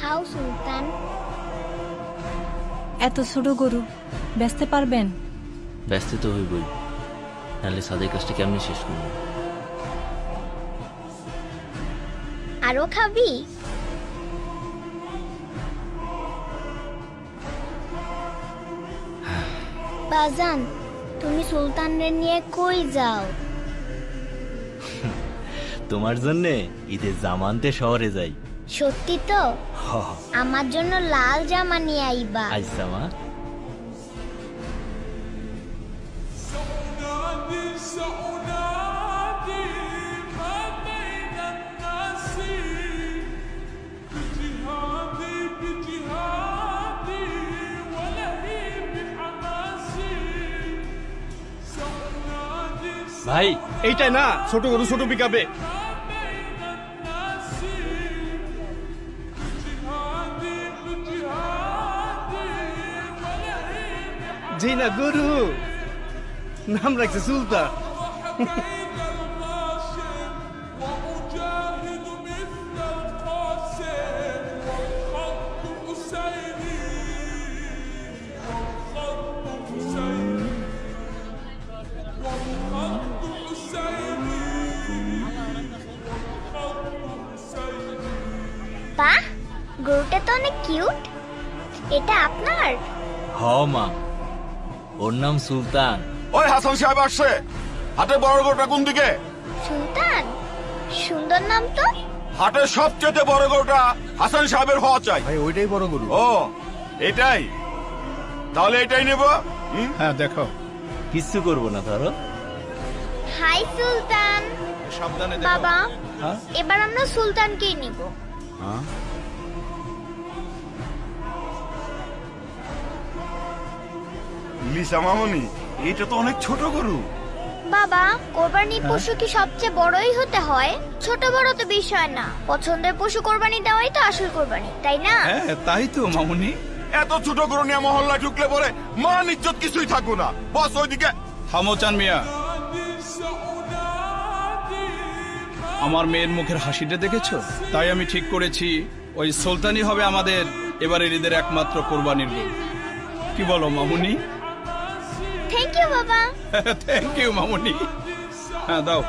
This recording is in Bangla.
খাও সুলতান। এত ছোট গরু বেচতে পারবেন? ব্যস্ত তো হইবই, নাহলে সাদের কাজটা কেমনি শেষ করবো? আরো খাবি? বাজান, তুমি সুলতানরে নিয়ে কই যাও? তোমার জন্যে ঈদের জামা আনতে শহরে যাই। সত্যি তো? আমার জন্য লাল জামা নিয়ে আইবা। আজ জামা ভাই, এইটাই না ছোট গরু ছোট পিকাবে। জি না গরু নাম রাখছে সুলতান। বাহ, গরুটা তো অনেক কিউট। এটা আপনার? হ মা, ওর নাম সুলতান। ওই হাসান সাহেব আসছে। হাটের বড় গরুটা কোন দিকে? সুলতান, সুন্দর নাম তো। হাটের সবচেয়ে বড় গরুটা হাসান সাহেবের হওয়া চাই। ভাই ওইটাই বড় গরু। ও এটাই, তাহলে এটাই নেব। হ্যাঁ দেখো, কিচ্ছু করবো না ধরো। হাই সুলতান। সাবধানে বাবা, হ্যাঁ? এবার আমরা সুলতানকেই নিব। লিসা মামনি, এটা তো অনেক ছোট গরু। বাবা, কোরবানির পশু কি সবচেয়ে বড়ই হতে হয়? ছোট বড় তো বিষয় না, পছন্দের পশু কোরবানি দেওয়াই তো আসল কোরবানি, তাই না? হ্যাঁ তাই তো মামুনি। এত ছোট গরু নিয়ে মহল্লায় ঢুকলে পরে মান ইজ্জত কিছুই থাকবো না। বস ওইদিকে। থামো চান মিয়া, আমার মেয়ের মুখের হাসিটা দেখেছো? তাই আমি ঠিক করেছি ওই সুলতানই হবে আমাদের এবারের ঈদের একমাত্র কোরবানির গরু। কি বলো মামুনি? থ্যাংক ইউ বাবা। থ্যাংক ইউ মামুনি। হ্যাঁ দাও।